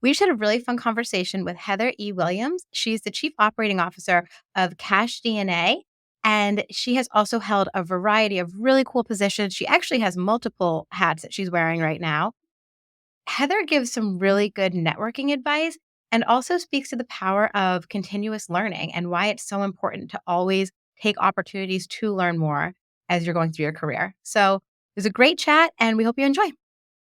We just had a really fun conversation with Heather E. Williams. She's the Chief Operating Officer of CacheDNA, and she has also held a variety of really cool positions. She actually has multiple hats that she's wearing right now. Heather gives some really good networking advice and also speaks to the power of continuous learning and why it's so important to always take opportunities to learn more as you're going through your career. So it was a great chat, and we hope you enjoy.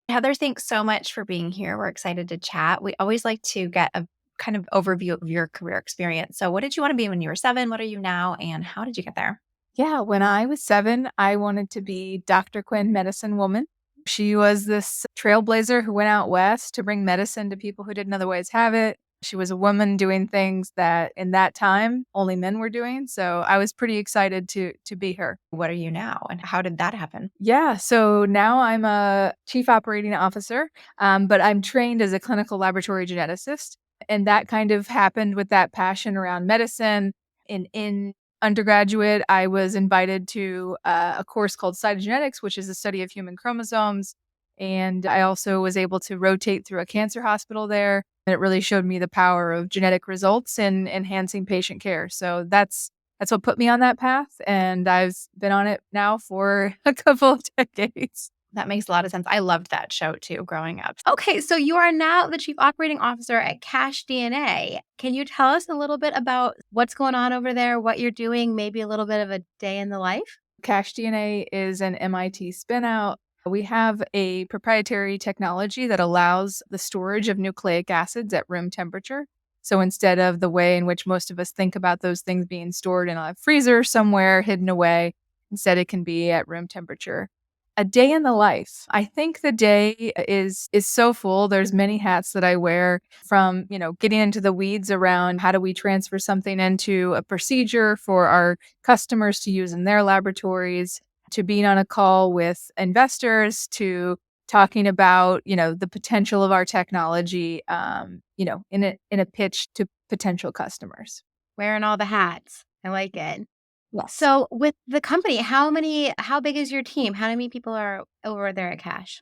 Heather, thanks so much for being here. We're excited to chat. We always like to get a kind of overview of your career experience. So, what did you want to be when you were 7? What are you now? And how did you get there? Yeah, when I was 7, I wanted to be Dr. Quinn, medicine woman. She was this trailblazer who went out west to bring medicine to people who didn't otherwise have it. She was a woman doing things that in that time only men were doing. So I was pretty excited to be her. What are you now? And how did that happen? Yeah, so now I'm a chief operating officer, but I'm trained as a clinical laboratory geneticist. And that kind of happened with that passion around medicine. In undergraduate, I was invited to a course called cytogenetics, which is the study of human chromosomes. And I also was able to rotate through a cancer hospital there. And it really showed me the power of genetic results in enhancing patient care. So that's what put me on that path. And I've been on it now for a couple of decades. That makes a lot of sense. I loved that show too growing up. Okay, so you are now the Chief Operating Officer at CacheDNA. Can you tell us a little bit about what's going on over there, what you're doing, maybe a little bit of a day in the life? CacheDNA is an MIT spinout. We have a proprietary technology that allows the storage of nucleic acids at room temperature. So instead of the way in which most of us think about those things being stored in a freezer somewhere hidden away, instead it can be at room temperature. A day in the life. I think the day is so full. There's many hats that I wear, from, getting into the weeds around how do we transfer something into a procedure for our customers to use in their laboratories, to being on a call with investors, to talking about, the potential of our technology, in a pitch to potential customers. Wearing all the hats. I like it. Yes. So with the company, how big is your team? How many people are over there at Cache?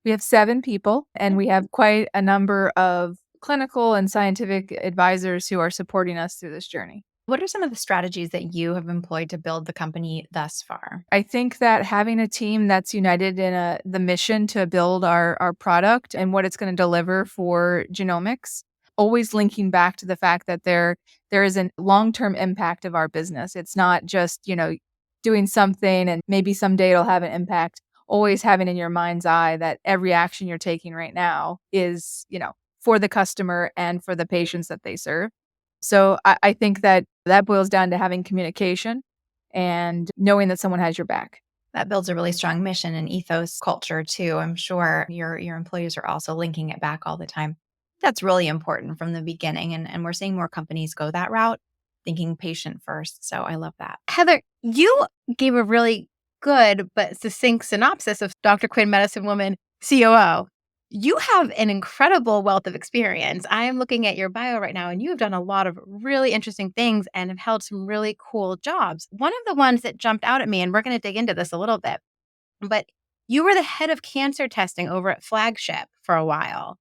We have 7 people, and we have quite a number of clinical and scientific advisors who are supporting us through this journey. What are some of the strategies that you have employed to build the company thus far? I think that having a team that's united in the mission to build our product and what it's going to deliver for genomics, always linking back to the fact that there is a long-term impact of our business. It's not just, doing something and maybe someday it'll have an impact. Always having in your mind's eye that every action you're taking right now is, for the customer and for the patients that they serve. So I think that boils down to having communication and knowing that someone has your back. That builds a really strong mission and ethos culture too. I'm sure your employees are also linking it back all the time. That's really important from the beginning. And we're seeing more companies go that route, thinking patient first. So I love that. Heather, you gave a really good but succinct synopsis of Dr. Quinn, medicine woman, COO. You have an incredible wealth of experience. I am looking at your bio right now, and you have done a lot of really interesting things and have held some really cool jobs. One of the ones that jumped out at me, and we're going to dig into this a little bit, but you were the head of cancer testing over at Flagship for a while.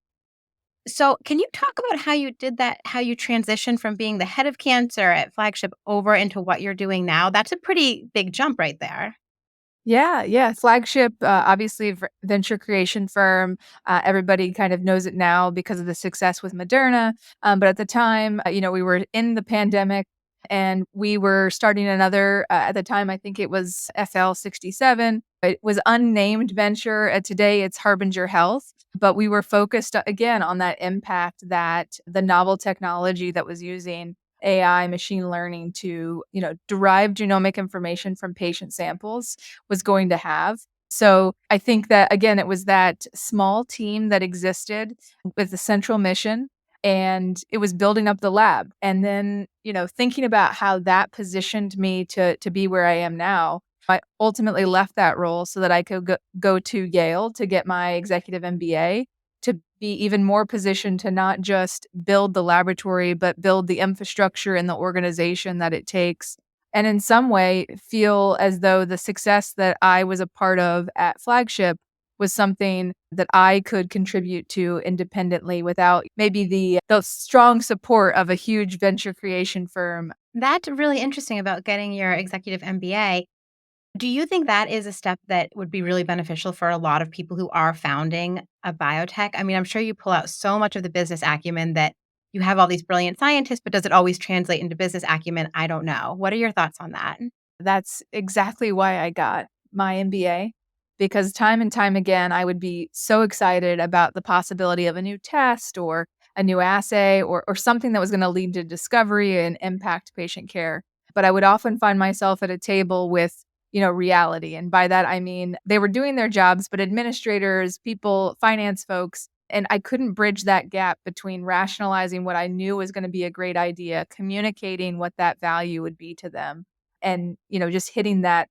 So, can you talk about how you did that, how you transitioned from being the head of cancer at Flagship over into what you're doing now? That's a pretty big jump right there. Yeah. Flagship, obviously, venture creation firm. Everybody kind of knows it now because of the success with Moderna. But at the time, we were in the pandemic and we were starting another, at the time, I think it was FL67. It was unnamed venture. Today, it's Harbinger Health. But we were focused, again, on that impact that the novel technology that was using AI, machine learning to, derive genomic information from patient samples was going to have. So I think that, again, it was that small team that existed with the central mission, and it was building up the lab. And then, thinking about how that positioned me to be where I am now, I ultimately left that role so that I could go to Yale to get my executive MBA, to be even more positioned to not just build the laboratory, but build the infrastructure and the organization that it takes. And in some way, feel as though the success that I was a part of at Flagship was something that I could contribute to independently without maybe the strong support of a huge venture creation firm. That's really interesting about getting your executive MBA. Do you think that is a step that would be really beneficial for a lot of people who are founding a biotech? I mean, I'm sure you pull out so much of the business acumen that you have all these brilliant scientists, but does it always translate into business acumen? I don't know. What are your thoughts on that? That's exactly why I got my MBA, because time and time again, I would be so excited about the possibility of a new test or a new assay or something that was going to lead to discovery and impact patient care. But I would often find myself at a table with, reality. And by that, I mean they were doing their jobs, but administrators, people, finance folks, and I couldn't bridge that gap between rationalizing what I knew was going to be a great idea, communicating what that value would be to them and, just hitting that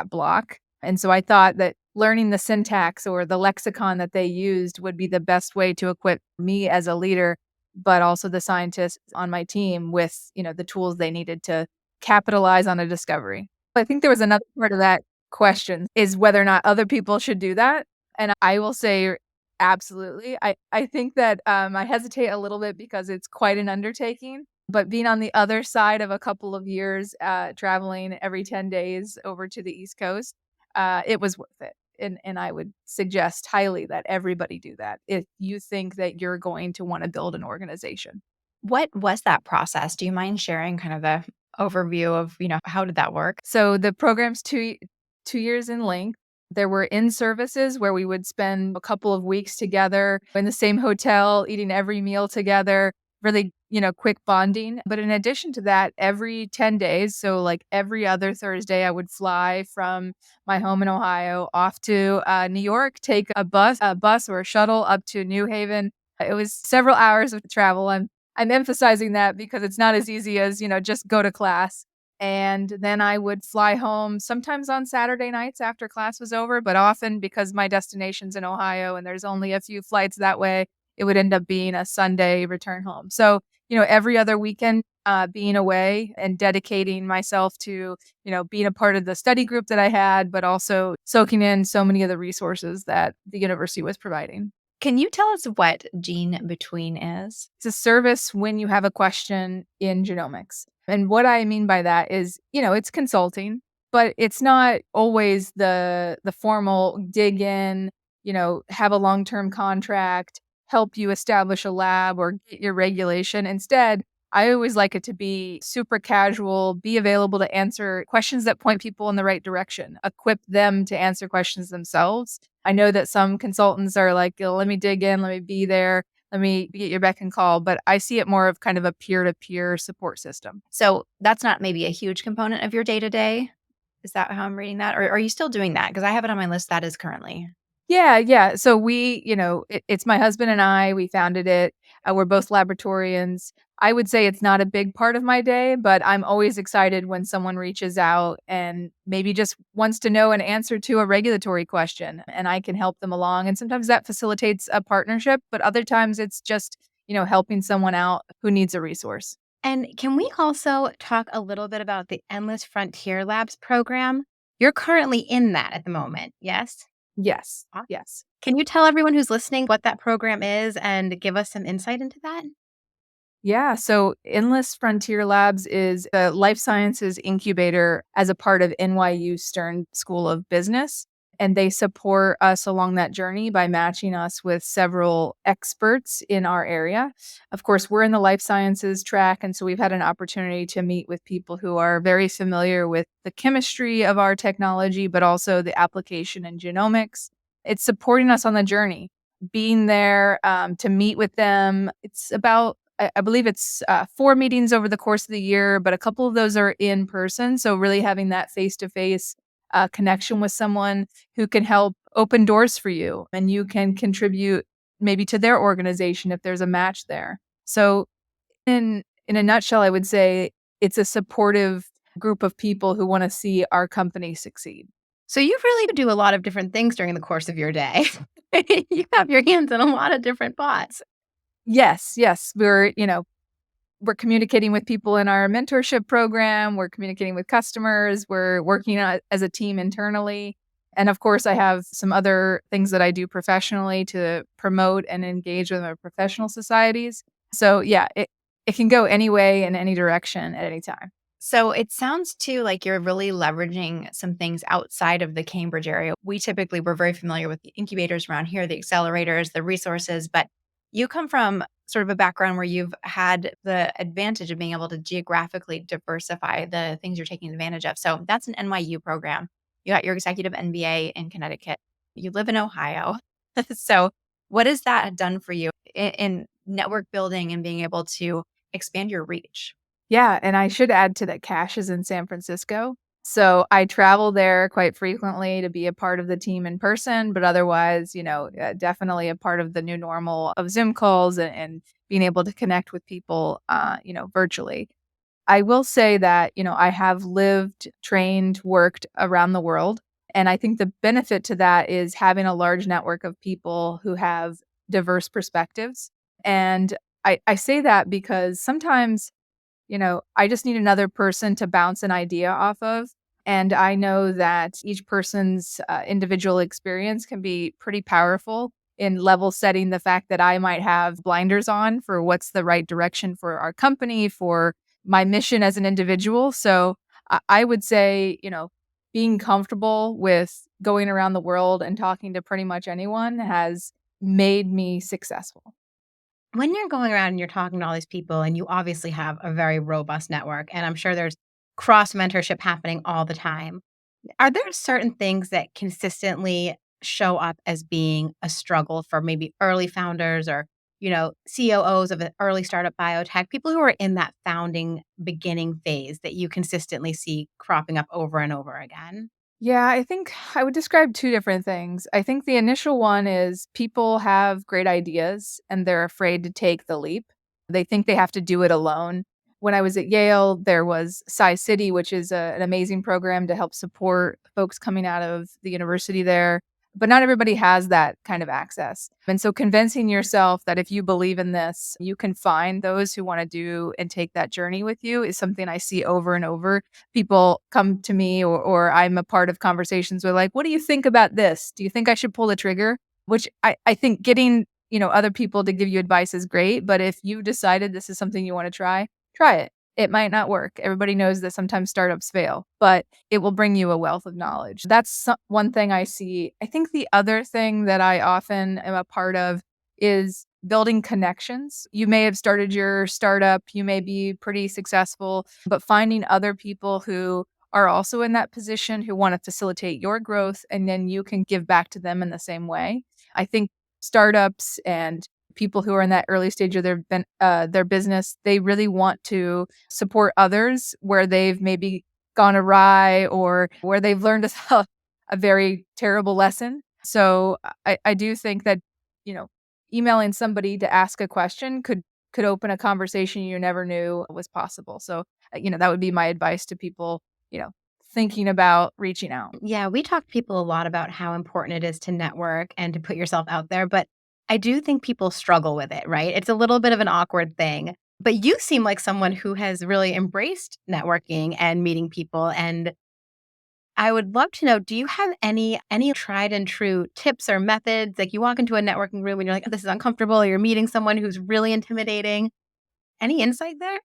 block. And so I thought that learning the syntax or the lexicon that they used would be the best way to equip me as a leader, but also the scientists on my team with, the tools they needed to capitalize on a discovery. I think there was another part of that question is whether or not other people should do that. And I will say absolutely. I think that I hesitate a little bit because it's quite an undertaking. But being on the other side of a couple of years, traveling every 10 days over to the East Coast, it was worth it. And I would suggest highly that everybody do that if you think that you're going to want to build an organization. What was that process? Do you mind sharing kind of the overview of, how did that work? So the program's 2 years in length. There were in-services where we would spend a couple of weeks together in the same hotel, eating every meal together, really, quick bonding. But in addition to that, every 10 days, so like every other Thursday, I would fly from my home in Ohio off to New York, take a bus or a shuttle up to New Haven. It was several hours of travel. I'm emphasizing that because it's not as easy as, just go to class. And then I would fly home sometimes on Saturday nights after class was over, but often because my destination's in Ohio and there's only a few flights that way, it would end up being a Sunday return home. So, every other weekend, being away and dedicating myself to, being a part of the study group that I had, but also soaking in so many of the resources that the university was providing. Can you tell us what Gene Between is? It's a service when you have a question in genomics. And what I mean by that is, it's consulting, but it's not always the formal dig in, have a long-term contract, help you establish a lab or get your regulation. Instead, I always like it to be super casual, be available to answer questions that point people in the right direction, equip them to answer questions themselves. I know that some consultants are like, "Oh, let me dig in, let me be there, let me get your beck and call," but I see it more of kind of a peer-to-peer support system. So that's not maybe a huge component of your day to day. Is that how I'm reading that? Or are you still doing that? Because I have it on my list that is currently. Yeah, yeah. So we, it's my husband and I, we founded it. We're both laboratorians. I would say it's not a big part of my day, but I'm always excited when someone reaches out and maybe just wants to know an answer to a regulatory question and I can help them along. And sometimes that facilitates a partnership, but other times it's just, helping someone out who needs a resource. And can we also talk a little bit about the Endless Frontier Labs program? You're currently in that at the moment, yes? Yes. Awesome. Yes. Can you tell everyone who's listening what that program is and give us some insight into that? Yeah. So Endless Frontier Labs is a life sciences incubator as a part of NYU Stern School of Business. And they support us along that journey by matching us with several experts in our area. Of course, we're in the life sciences track. And so we've had an opportunity to meet with people who are very familiar with the chemistry of our technology, but also the application in genomics. It's supporting us on the journey, being there to meet with them. It's about I believe it's 4 meetings over the course of the year, but a couple of those are in person. So really having that face-to-face connection with someone who can help open doors for you and you can contribute maybe to their organization if there's a match there. So in a nutshell, I would say it's a supportive group of people who want to see our company succeed. So you really do a lot of different things during the course of your day. You have your hands in a lot of different pots. Yes, yes. We're communicating with people in our mentorship program. We're communicating with customers. We're working as a team internally. And of course, I have some other things that I do professionally to promote and engage with my professional societies. So yeah, it can go any way in any direction at any time. So it sounds too like you're really leveraging some things outside of the Cambridge area. We're very familiar with the incubators around here, the accelerators, the resources, but you come from sort of a background where you've had the advantage of being able to geographically diversify the things you're taking advantage of. So that's an NYU program. You got your executive MBA in Connecticut. You live in Ohio. So what has that done for you in network building and being able to expand your reach? Yeah, and I should add to that Cache is in San Francisco. So I travel there quite frequently to be a part of the team in person, but otherwise, definitely a part of the new normal of Zoom calls and being able to connect with people, virtually. I will say that, I have lived, trained, worked around the world. And I think the benefit to that is having a large network of people who have diverse perspectives. And I say that because sometimes I just need another person to bounce an idea off of. And I know that each person's individual experience can be pretty powerful in level setting the fact that I might have blinders on for what's the right direction for our company, for my mission as an individual. So I would say, being comfortable with going around the world and talking to pretty much anyone has made me successful. When you're going around and you're talking to all these people, and you obviously have a very robust network, and I'm sure there's cross mentorship happening all the time. Are there certain things that consistently show up as being a struggle for maybe early founders or, COOs of an early startup biotech, people who are in that founding beginning phase that you consistently see cropping up over and over again? Yeah, I think I would describe 2 different things. I think the initial one is people have great ideas and they're afraid to take the leap. They think they have to do it alone. When I was at Yale, there was City, which is an amazing program to help support folks coming out of the university there. But not everybody has that kind of access. And so convincing yourself that if you believe in this, you can find those who want to do and take that journey with you is something I see over and over. People come to me or I'm a part of conversations where like, what do you think about this? Do you think I should pull the trigger? Which I think getting, other people to give you advice is great. But if you decided this is something you want to try it. It might not work. Everybody knows that sometimes startups fail, but it will bring you a wealth of knowledge. That's one thing I see. I think the other thing that I often am a part of is building connections. You may have started your startup, you may be pretty successful, but finding other people who are also in that position who want to facilitate your growth and then you can give back to them in the same way. I think startups and people who are in that early stage of their business, they really want to support others where they've maybe gone awry or where they've learned a very terrible lesson. So I do think that, you know, emailing somebody to ask a question could open a conversation you never knew was possible. So, that would be my advice to people, thinking about reaching out. Yeah, we talk to people a lot about how important it is to network and to put yourself out there, but I do think people struggle with it, right? It's a little bit of an awkward thing. But you seem like someone who has really embraced networking and meeting people, and I would love to know, do you have any tried and true tips or methods? Like you walk into a networking room and you're like, "Oh, this is uncomfortable," or you're meeting someone who's really intimidating. Any insight there?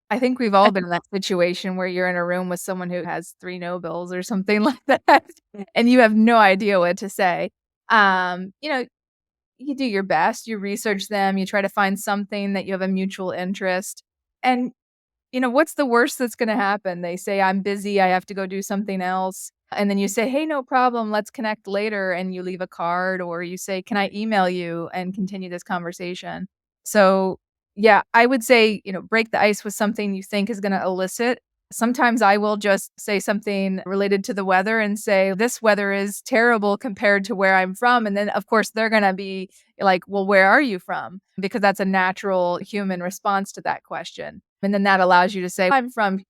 I think we've all been in that situation where you're in a room with someone who has 3 Nobels or something like that, and you have no idea what to say. Um, you know, you do your best, you research them, you try to find something that you have a mutual interest, and what's the worst that's gonna happen? They say, "I'm busy, I have to go do something else." And then you say, "Hey, no problem, let's connect later," and you leave a card, or you say, "Can I email you and continue this conversation?" So, yeah, I would say, break the ice with something you think is gonna elicit. Sometimes I will just say something related to the weather and say, "This weather is terrible compared to where I'm from," and then, of course, they're gonna be like, "Well, where are you from?" Because that's a natural human response to that question. And then that allows you to say, "I'm from,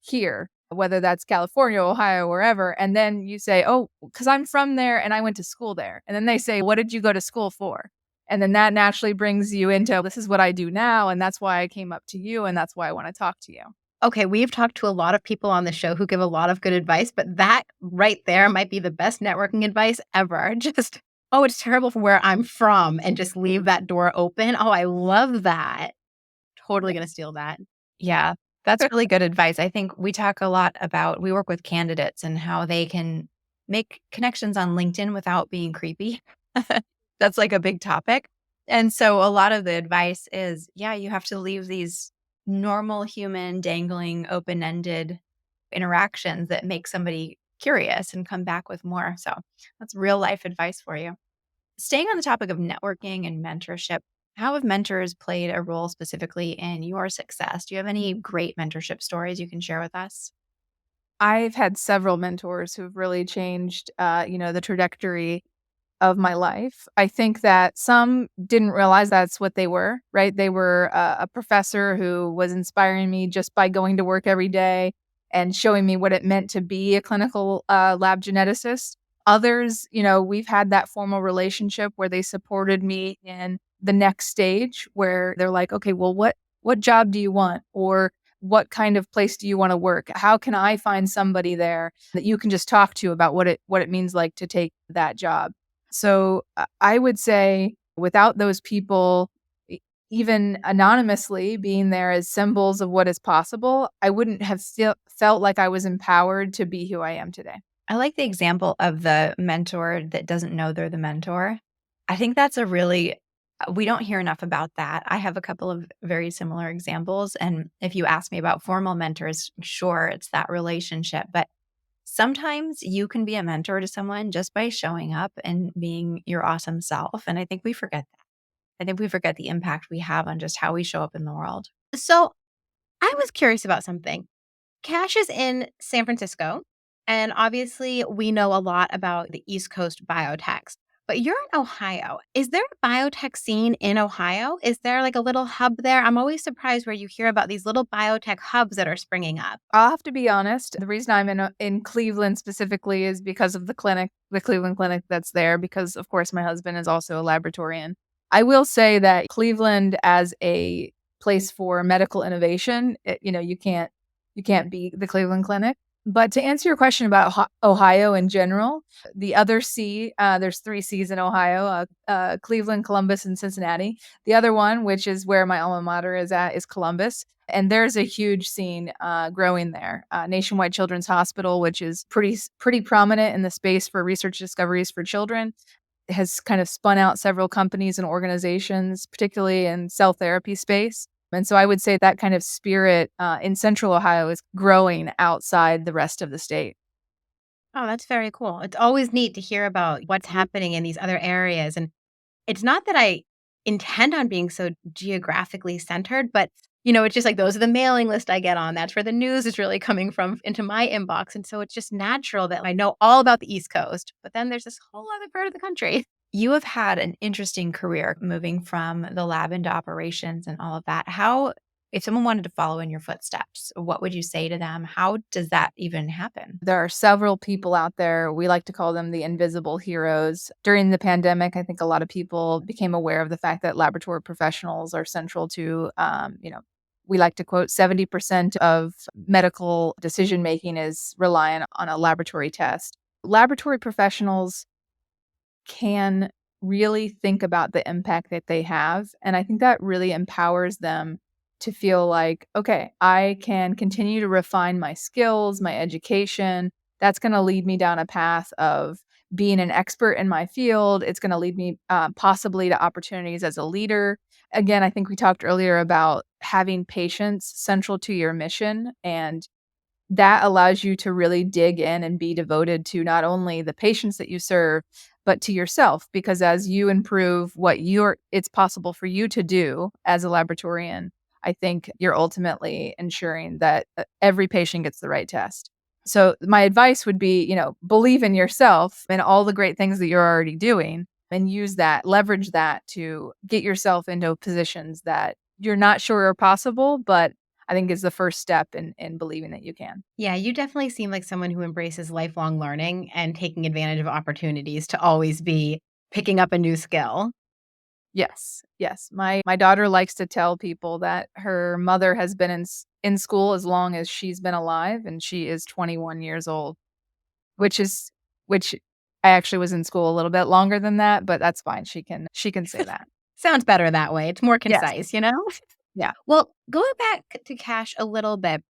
here," whether that's California, Ohio, wherever. And then you say, "Oh, because I'm from there and I went to school there." And then they say, "What did you go to school for?" And then that naturally brings you into, "This is what I do now. And that's why I came up to you. And that's why I want to talk to you." Okay, we've talked to a lot of people on the show who give a lot of good advice, but that right there might be the best networking advice ever. Just, oh, it's terrible for where I'm from, and just leave that door open. Oh, I love that. Totally gonna steal that. Yeah, that's really good advice. I think we talk a lot about we work with candidates and how they can make connections on LinkedIn without being creepy. That's like a big topic. And so a lot of the advice is, yeah, you have to leave these normal human dangling open-ended interactions that make somebody curious and come back with more. So that's real life advice for you. Staying on the topic of networking and mentorship, how have mentors played a role specifically in your success? Do you have any great mentorship stories you can share with us? I've had several mentors who've really changed, the trajectory of my life. I think that some didn't realize that's what they were, right? They were a professor who was inspiring me just by going to work every day and showing me what it meant to be a clinical lab geneticist. Others, we've had that formal relationship where they supported me in the next stage where they're like, okay, well, what job do you want? Or what kind of place do you want to work? How can I find somebody there that you can just talk to about what it means like to take that job? So I would say without those people, even anonymously being there as symbols of what is possible, I wouldn't have felt like I was empowered to be who I am today. I like the example of the mentor that doesn't know they're the mentor. I think that's a really we don't hear enough about that. I have a couple of very similar examples. And if you ask me about formal mentors, sure, it's that relationship. But sometimes you can be a mentor to someone just by showing up and being your awesome self. And I think we forget that. I think we forget the impact we have on just how we show up in the world. So, I was curious about something. Cache is in San Francisco, and obviously, we know a lot about the East Coast biotechs, but you're in Ohio. Is there a biotech scene in Ohio? Is there like a little hub there? I'm always surprised where you hear about these little biotech hubs that are springing up. I'll have to be honest. The reason I'm in Cleveland specifically is because of the Cleveland clinic that's there. Because of course my husband is also a laboratorian. I will say that Cleveland as a place for medical innovation, you can't beat the Cleveland Clinic. But to answer your question about Ohio in general, the other C, there's 3 Cs in Ohio: Cleveland, Columbus, and Cincinnati. The other one, which is where my alma mater is at, is Columbus. And there's a huge scene growing there. Nationwide Children's Hospital, which is pretty prominent in the space for research discoveries for children, has kind of spun out several companies and organizations, particularly in cell therapy space. And so I would say that kind of spirit in Central Ohio is growing outside the rest of the state. Oh, that's very cool. It's always neat to hear about what's happening in these other areas. And it's not that I intend on being so geographically centered, but it's just like those are the mailing list I get on. That's where the news is really coming from into my inbox. And so it's just natural that I know all about the East Coast, but then there's this whole other part of the country. You have had an interesting career moving from the lab into operations and all of that. If someone wanted to follow in your footsteps, what would you say to them? How does that even happen? There are several people out there. We like to call them the invisible heroes. During the pandemic, I think a lot of people became aware of the fact that laboratory professionals are central to, we like to quote 70% of medical decision making is reliant on a laboratory test. Laboratory professionals can really think about the impact that they have. And I think that really empowers them to feel like, okay, I can continue to refine my skills, my education. That's going to lead me down a path of being an expert in my field. It's going to lead me possibly to opportunities as a leader. Again, I think we talked earlier about having patients central to your mission. And that allows you to really dig in and be devoted to not only the patients that you serve, but to yourself. Because as you improve it's possible for you to do as a laboratorian, I think you're ultimately ensuring that every patient gets the right test. So my advice would be, believe in yourself and all the great things that you're already doing and leverage that to get yourself into positions that you're not sure are possible, but I think is the first step in believing that you can. Yeah, you definitely seem like someone who embraces lifelong learning and taking advantage of opportunities to always be picking up a new skill. Yes, yes. My daughter likes to tell people that her mother has been in school as long as she's been alive, and she is 21 years old, which is which I actually was in school a little bit longer than that, but that's fine. She can say that. Sounds better that way. It's more Yes. concise, you know? Yeah. Well, going back to Cache a little bit,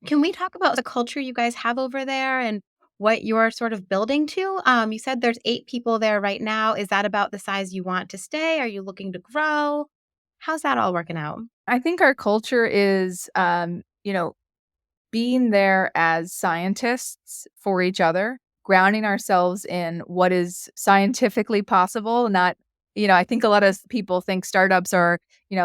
can we talk about the culture you guys have over there and what you're sort of building to? You said there's 8 people there right now. Is that about the size you want to stay? Are you looking to grow? How's that all working out? I think our culture is, being there as scientists for each other, grounding ourselves in what is scientifically possible, not I think a lot of people think startups are,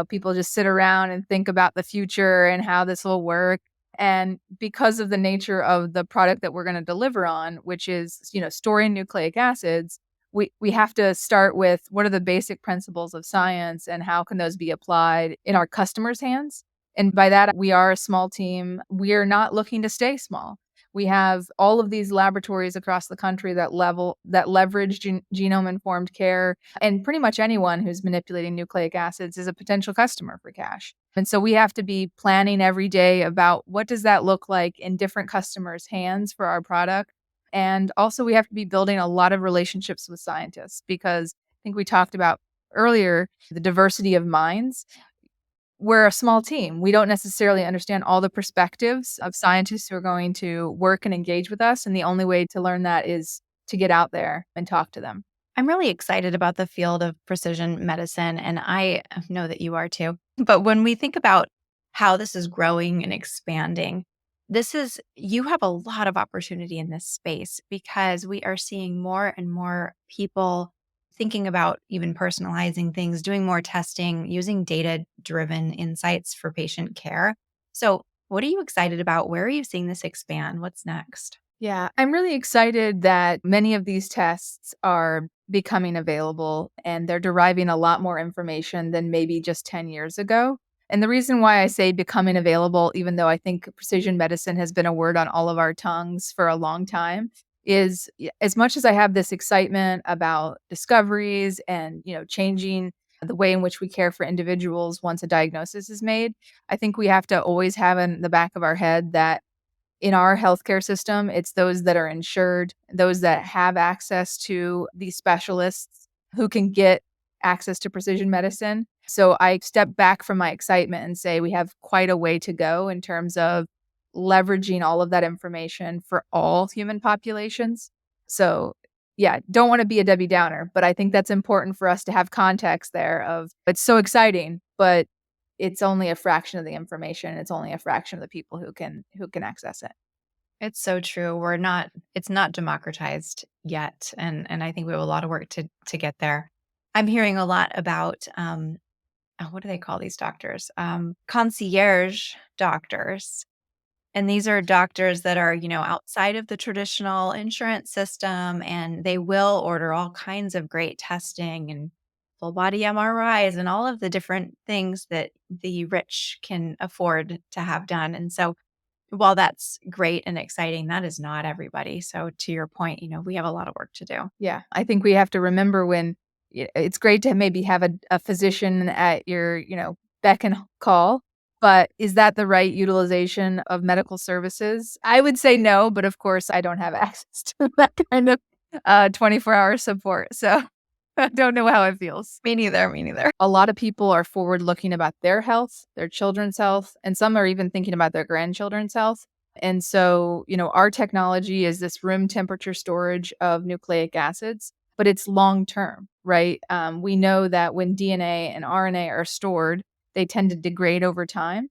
people just sit around and think about the future and how this will work. And because of the nature of the product that we're going to deliver on, which is, storing nucleic acids, we have to start with what are the basic principles of science and how can those be applied in our customers' hands. And by that, we are a small team. We are not looking to stay small. We have all of these laboratories across the country that leverage genome informed care, and pretty much anyone who's manipulating nucleic acids is a potential customer for Cache. And so we have to be planning every day about what does that look like in different customers' hands for our product. And also we have to be building a lot of relationships with scientists, because I think we talked about earlier the diversity of minds. We're a small team. We don't necessarily understand all the perspectives of scientists who are going to work and engage with us. And the only way to learn that is to get out there and talk to them. I'm really excited about the field of precision medicine, and I know that you are too. But when we think about how this is growing and expanding, you have a lot of opportunity in this space because we are seeing more and more people thinking about even personalizing things, doing more testing, using data-driven insights for patient care. So, what are you excited about? Where are you seeing this expand? What's next? Yeah, I'm really excited that many of these tests are becoming available and they're deriving a lot more information than maybe just 10 years ago. And the reason why I say becoming available, even though I think precision medicine has been a word on all of our tongues for a long time, is as much as I have this excitement about discoveries and, changing the way in which we care for individuals once a diagnosis is made, I think we have to always have in the back of our head that in our healthcare system, it's those that are insured, those that have access to these specialists who can get access to precision medicine. So I step back from my excitement and say we have quite a way to go in terms of leveraging all of that information for all human populations. So, yeah, don't want to be a Debbie Downer, but I think that's important for us to have context there of it's so exciting, but it's only a fraction of the information. It's only a fraction of the people who can access it. It's so true. It's not democratized yet. And I think we have a lot of work to get there. I'm hearing a lot about what do they call these doctors? Concierge doctors. And these are doctors that are, outside of the traditional insurance system, and they will order all kinds of great testing and full body MRIs and all of the different things that the rich can afford to have done. And so while that's great and exciting, that is not everybody. So to your point, we have a lot of work to do. Yeah, I think we have to remember when it's great to maybe have a physician at your, beck and call, but is that the right utilization of medical services? I would say no, but of course I don't have access to that kind of 24-hour support. So I don't know how it feels. Me neither. Me neither. A lot of people are forward looking about their health, their children's health, and some are even thinking about their grandchildren's health. And so, our technology is this room temperature storage of nucleic acids, but it's long term, right? We know that when DNA and RNA are stored, they tend to degrade over time.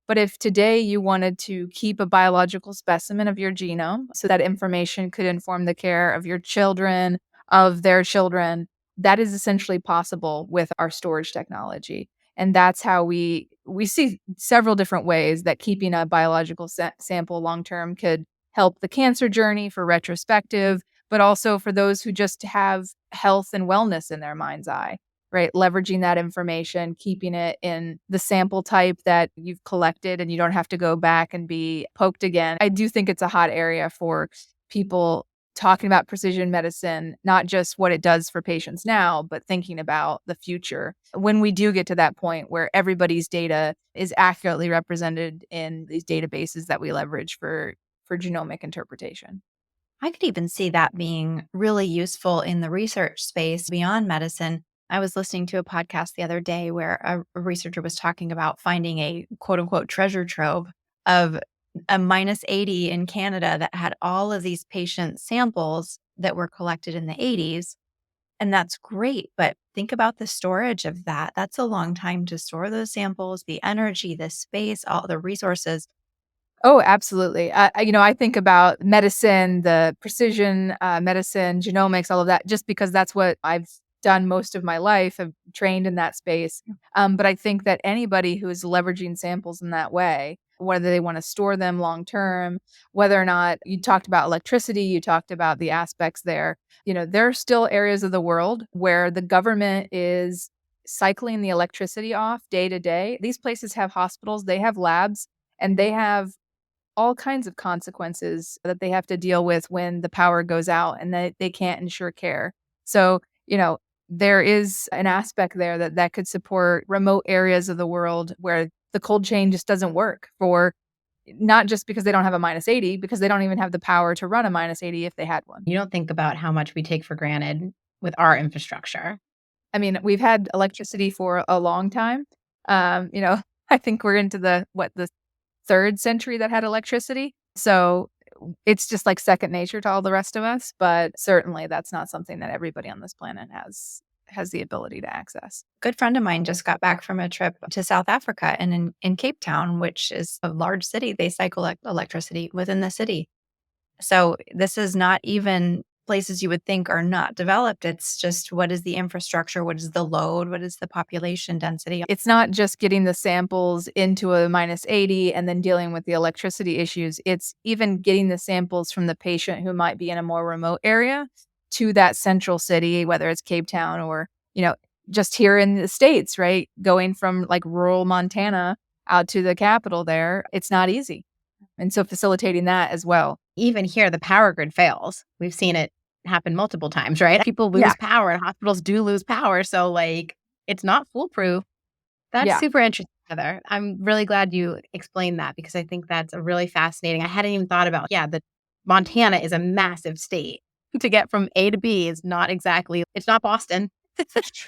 But if today you wanted to keep a biological specimen of your genome so that information could inform the care of your children, of their children, that is essentially possible with our storage technology. And that's how we see several different ways that keeping a biological sample long term could help the cancer journey for retrospective, but also for those who just have health and wellness in their mind's eye, right? Leveraging that information, keeping it in the sample type that you've collected, and you don't have to go back and be poked again. I do think it's a hot area for people talking about precision medicine, not just what it does for patients now, but thinking about the future. When we do get to that point where everybody's data is accurately represented in these databases that we leverage for genomic interpretation. I could even see that being really useful in the research space beyond medicine. I was listening to a podcast the other day where a researcher was talking about finding a quote unquote treasure trove of a minus 80 in Canada that had all of these patient samples that were collected in the 80s. And that's great. But think about the storage of that. That's a long time to store those samples, the energy, the space, all the resources. Oh, absolutely. I think about medicine, the precision medicine, genomics, all of that, just because that's what I've done most of my life. I've trained in that space. But I think that anybody who is leveraging samples in that way, whether they want to store them long term, whether or not you talked about electricity, you talked about the aspects there, there are still areas of the world where the government is cycling the electricity off day to day. These places have hospitals, they have labs, and they have all kinds of consequences that they have to deal with when the power goes out and that they can't ensure care. So, there is an aspect there that could support remote areas of the world where the cold chain just doesn't work for not just because they don't have a minus 80, because they don't even have the power to run a minus 80 if they had one. You don't think about how much we take for granted with our infrastructure. I mean, we've had electricity for a long time. I think we're into the third century that had electricity. So it's just like second nature to all the rest of us. But certainly that's not something that everybody on this planet has the ability to access. Good friend of mine just got back from a trip to South Africa, and in Cape Town, which is a large city, they cycle electricity within the city. So this is not even places you would think are not developed. It's just, what is the infrastructure? What is the load? What is the population density? It's not just getting the samples into a minus 80 and then dealing with the electricity issues. It's even getting the samples from the patient who might be in a more remote area to that central city, whether it's Cape Town or, just here in the States, right? Going from like rural Montana out to the capital there, it's not easy. And so facilitating that as well. Even here, the power grid fails. We've seen it happen multiple times, right? People lose Yeah. power and hospitals do lose power. So, it's not foolproof. That's Yeah. super interesting, Heather. I'm really glad you explained that because I think that's a really fascinating. I hadn't even thought about, the Montana is a massive state. To get from A to B is not exactly, it's not Boston.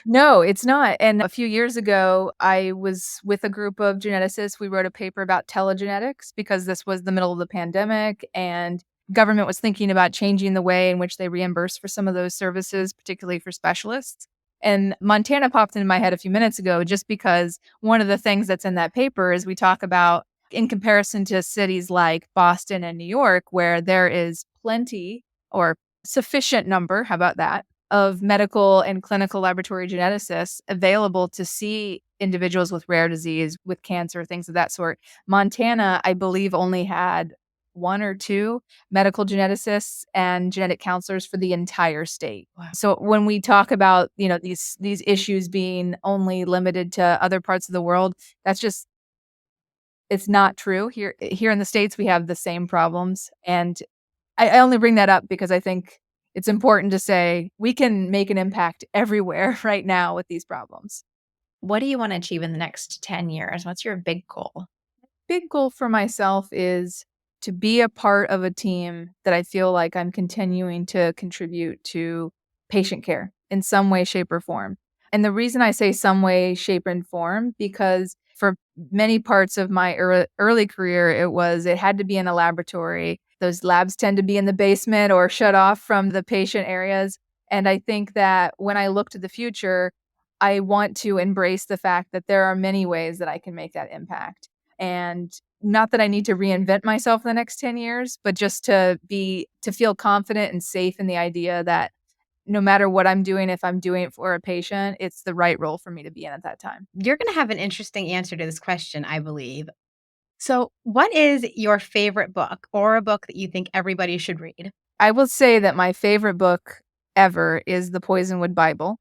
No, it's not. And a few years ago, I was with a group of geneticists. We wrote a paper about telegenetics because this was the middle of the pandemic and government was thinking about changing the way in which they reimburse for some of those services, particularly for specialists. And Montana popped into my head a few minutes ago just because one of the things that's in that paper is we talk about in comparison to cities like Boston and New York, where there is plenty or sufficient number, how about that, of medical and clinical laboratory geneticists available to see individuals with rare disease, with cancer, things of that sort. Montana, I believe, only had one or two medical geneticists and genetic counselors for the entire state. Wow. So when we talk about, these issues being only limited to other parts of the world, that's just it's not true. Here in the States, we have the same problems. And I only bring that up because I think it's important to say we can make an impact everywhere right now with these problems. What do you want to achieve in the next 10 years? What's your big goal? Big goal for myself is to be a part of a team that I feel like I'm continuing to contribute to patient care in some way, shape, or form. And the reason I say some way, shape, and form, because for many parts of my early career, it had to be in a laboratory. Those labs tend to be in the basement or shut off from the patient areas. And I think that when I look to the future, I want to embrace the fact that there are many ways that I can make that impact. And not that I need to reinvent myself in the next 10 years, but just to feel confident and safe in the idea that no matter what I'm doing, if I'm doing it for a patient, it's the right role for me to be in at that time. You're going to have an interesting answer to this question, I believe. So, what is your favorite book or a book that you think everybody should read? I will say that my favorite book ever is the Poisonwood Bible.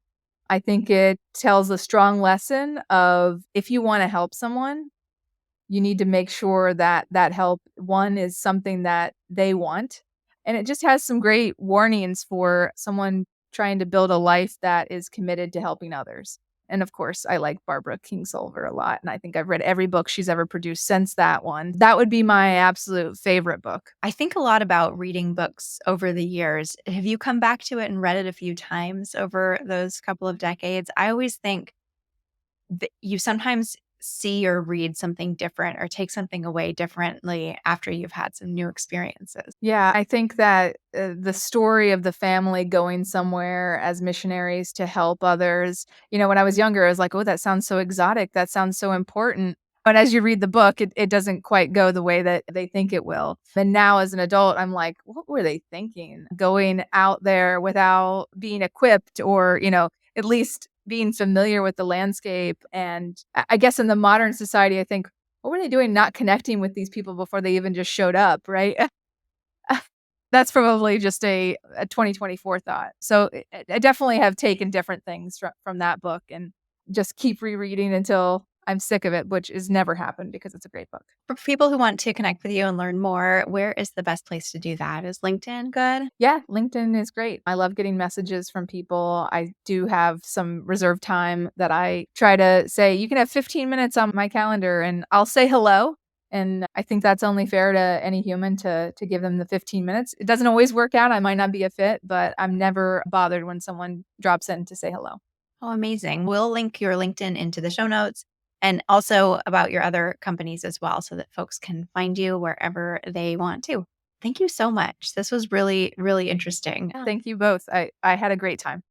I think it tells a strong lesson of if you want to help someone, you need to make sure that that help, one, is something that they want, And it just has some great warnings for someone trying to build a life that is committed to helping others. And of course, I like Barbara Kingsolver a lot, and I think I've read every book she's ever produced since that one. That would be my absolute favorite book. I think a lot about reading books over the years. Have you come back to it and read it a few times over those couple of decades? I always think that you sometimes see or read something different or take something away differently after you've had some new experiences. Yeah, I think that the story of the family going somewhere as missionaries to help others, when I was younger, I was like, oh, that sounds so exotic. That sounds so important. But as you read the book, it doesn't quite go the way that they think it will. And now as an adult, I'm like, what were they thinking? Going out there without being equipped or, at least being familiar with the landscape. And I guess in the modern society, I think, what were they doing not connecting with these people before they even just showed up, right? That's probably just a 2024 thought. So I definitely have taken different things from that book and just keep rereading until I'm sick of it, which has never happened because it's a great book. For people who want to connect with you and learn more, where is the best place to do that? Is LinkedIn good? Yeah, LinkedIn is great. I love getting messages from people. I do have some reserved time that I try to say, you can have 15 minutes on my calendar and I'll say hello. And I think that's only fair to any human to give them the 15 minutes. It doesn't always work out. I might not be a fit, but I'm never bothered when someone drops in to say hello. Oh, amazing. We'll link your LinkedIn into the show notes and also about your other companies as well so that folks can find you wherever they want to. Thank you so much. This was really, really interesting. Thank you both. I had a great time.